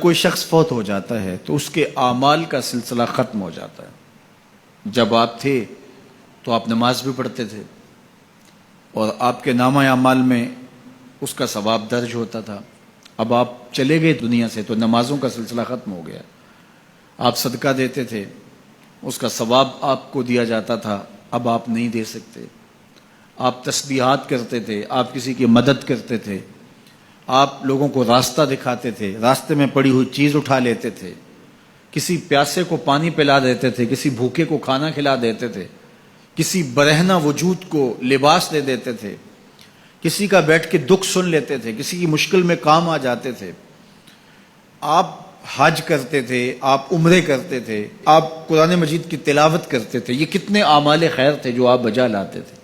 کوئی شخص فوت ہو جاتا ہے تو اس کے اعمال کا سلسلہ ختم ہو جاتا ہے۔ جب آپ تھے تو آپ نماز بھی پڑھتے تھے اور آپ کے نامہ اعمال میں اس کا ثواب درج ہوتا تھا۔ اب آپ چلے گئے دنیا سے تو نمازوں کا سلسلہ ختم ہو گیا۔ آپ صدقہ دیتے تھے، اس کا ثواب آپ کو دیا جاتا تھا، اب آپ نہیں دے سکتے۔ آپ تسبیحات کرتے تھے، آپ کسی کی مدد کرتے تھے، آپ لوگوں کو راستہ دکھاتے تھے، راستے میں پڑی ہوئی چیز اٹھا لیتے تھے، کسی پیاسے کو پانی پلا دیتے تھے، کسی بھوکے کو کھانا کھلا دیتے تھے، کسی برہنہ وجود کو لباس دے دیتے تھے، کسی کا بیٹھ کے دکھ سن لیتے تھے، کسی کی مشکل میں کام آ جاتے تھے۔ آپ حج کرتے تھے، آپ عمرے کرتے تھے، آپ قرآن مجید کی تلاوت کرتے تھے، یہ کتنے اعمال خیر تھے جو آپ بجا لاتے تھے۔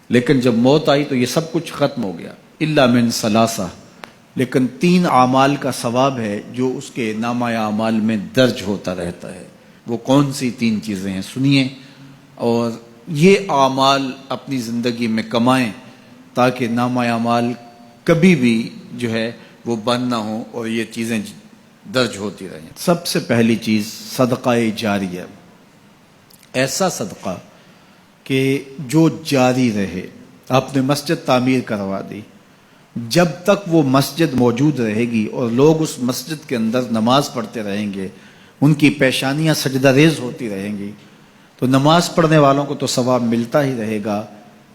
لیکن جب موت آئی تو یہ سب کچھ ختم ہو گیا، الا من ثلاثہ، لیکن 3 اعمال کا ثواب ہے جو اس کے نامہ اعمال میں درج ہوتا رہتا ہے۔ وہ کون سی 3 چیزیں ہیں سنیے، اور یہ اعمال اپنی زندگی میں کمائیں تاکہ نامہ اعمال کبھی بھی جو ہے وہ بند نہ ہو اور یہ چیزیں درج ہوتی رہیں۔ سب سے پہلی چیز صدقہ جاریہ، ایسا صدقہ کہ جو جاری رہے۔ آپ نے مسجد تعمیر کروا دی، جب تک وہ مسجد موجود رہے گی اور لوگ اس مسجد کے اندر نماز پڑھتے رہیں گے، ان کی پیشانیاں سجدہ ریز ہوتی رہیں گی، تو نماز پڑھنے والوں کو تو ثواب ملتا ہی رہے گا،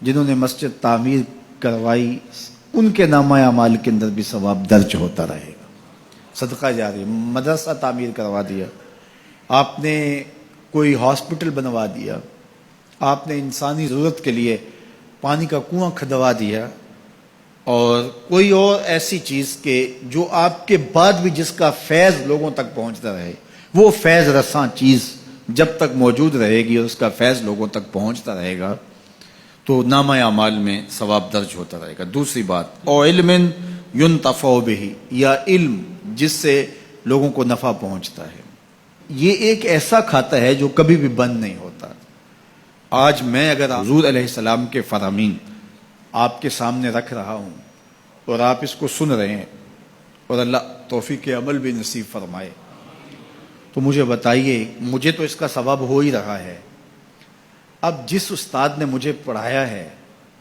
جنہوں نے مسجد تعمیر کروائی ان کے نامہ اعمال کے اندر بھی ثواب درج ہوتا رہے گا۔ صدقہ جاری، مدرسہ تعمیر کروا دیا، آپ نے کوئی ہاسپٹل بنوا دیا، آپ نے انسانی ضرورت کے لیے پانی کا کنواں کھدوا دیا، اور کوئی اور ایسی چیز کہ جو آپ کے بعد بھی جس کا فیض لوگوں تک پہنچتا رہے، وہ فیض رساں چیز جب تک موجود رہے گی اور اس کا فیض لوگوں تک پہنچتا رہے گا تو نامہ اعمال میں ثواب درج ہوتا رہے گا۔ دوسری بات، او علم ينتفع بہ، یا علم جس سے لوگوں کو نفع پہنچتا ہے۔ یہ ایک ایسا کھاتا ہے جو کبھی بھی بند نہیں ہوتا۔ آج میں اگر حضور علیہ السلام کے فرامین آپ کے سامنے رکھ رہا ہوں اور آپ اس کو سن رہے ہیں، اور اللہ توفیق عمل بھی نصیب فرمائے، تو مجھے بتائیے، مجھے تو اس کا ثواب ہو ہی رہا ہے۔ اب جس استاد نے مجھے پڑھایا ہے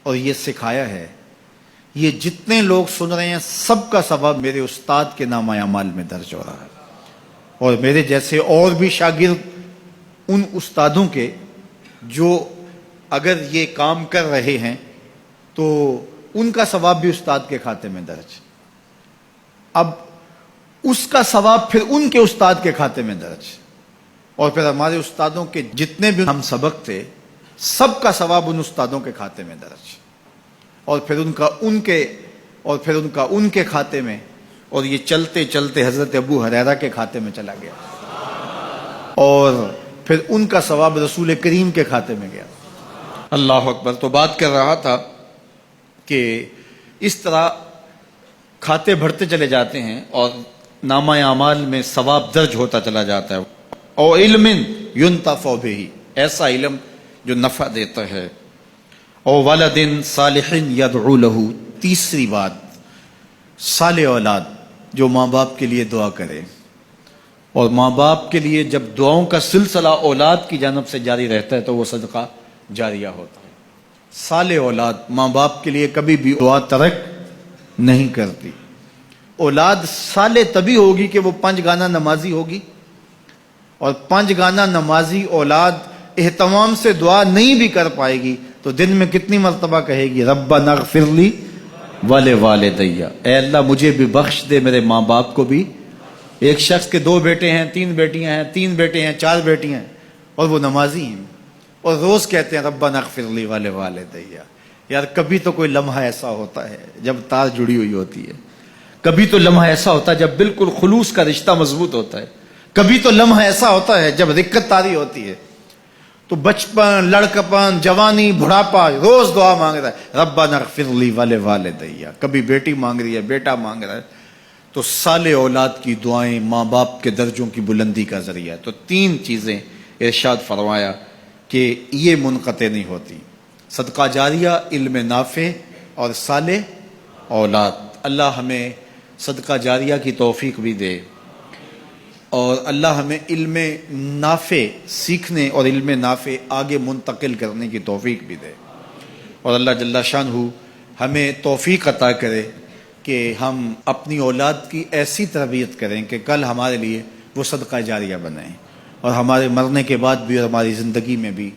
اور یہ سکھایا ہے، یہ جتنے لوگ سن رہے ہیں سب کا ثواب میرے استاد کے نامہ اعمال میں درج ہو رہا ہے، اور میرے جیسے اور بھی شاگرد ان استادوں کے جو اگر یہ کام کر رہے ہیں تو ان کا ثواب بھی استاد کے کھاتے میں درج، اب اس کا ثواب پھر ان کے استاد کے کھاتے میں درج، اور پھر ہمارے استادوں کے جتنے بھی ہم سبق تھے سب کا ثواب ان استادوں کے کھاتے میں درج، اور پھر ان کے کھاتے میں، اور یہ چلتے چلتے حضرت ابو ہریرہ کے کھاتے میں چلا گیا، اور پھر ان کا ثواب رسول کریم کے کھاتے میں گیا۔ اللہ اکبر۔ تو بات کر رہا تھا کہ اس طرح کھاتے بڑھتے چلے جاتے ہیں اور نامہ اعمال میں ثواب درج ہوتا چلا جاتا ہے۔ او علم ينتفع بہ، ایسا علم جو نفع دیتا ہے۔ او ولد صالح يدعو له، تیسری بات صالح اولاد جو ماں باپ کے لیے دعا کرے، اور ماں باپ کے لیے جب دعاؤں کا سلسلہ اولاد کی جانب سے جاری رہتا ہے تو وہ صدقہ جاریہ ہوتا ہے۔ صالح اولاد ماں باپ کے لیے کبھی بھی دعا ترک نہیں کرتی۔ اولاد صالح تبھی ہوگی کہ وہ 5 گانا نمازی ہوگی، اور 5 گانا نمازی اولاد اہتمام سے دعا نہیں بھی کر پائے گی تو دن میں کتنی مرتبہ کہے گی ربنا اغفر لی ولوالدی، اے اللہ مجھے بھی بخش دے، میرے ماں باپ کو بھی۔ ایک شخص کے 2 بیٹے ہیں، 3 بیٹیاں ہیں، 3 بیٹے ہیں، 4 بیٹیاں ہیں، اور وہ نمازی ہیں، اور روز کہتے ہیں ربنا اغفر لی ولوالدی۔ یار کبھی تو کوئی لمحہ ایسا ہوتا ہے جب تار جڑی ہوئی ہوتی ہے، کبھی تو لمحہ ایسا ہوتا ہے جب بالکل خلوص کا رشتہ مضبوط ہوتا ہے، کبھی تو لمحہ ایسا ہوتا ہے جب رقت تاری ہوتی ہے۔ تو بچپن، لڑکپن، جوانی، بڑھاپا، روز دعا مانگ رہا ہے ربنا اغفر لی ولوالدی، کبھی بیٹی مانگ رہی ہے، بیٹا مانگ رہا ہے۔ تو صالح اولاد کی دعائیں ماں باپ کے درجوں کی بلندی کا ذریعہ ہے۔ تو 3 چیزیں ارشاد فرمایا کہ یہ منقطع نہیں ہوتی، صدقہ جاریہ، علم نافع، اور صالح اولاد۔ اللہ ہمیں صدقہ جاریہ کی توفیق بھی دے، اور اللہ ہمیں علم نافع سیکھنے اور علم نافع آگے منتقل کرنے کی توفیق بھی دے، اور اللہ جل شانہ ہمیں توفیق عطا کرے کہ ہم اپنی اولاد کی ایسی تربیت کریں کہ کل ہمارے لیے وہ صدقہ جاریہ بنیں، اور ہمارے مرنے کے بعد بھی اور ہماری زندگی میں بھی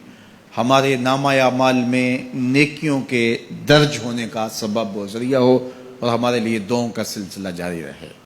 ہمارے نامہ اعمال میں نیکیوں کے درج ہونے کا سبب و ذریعہ ہو، اور ہمارے لیے دعاؤں کا سلسلہ جاری رہے۔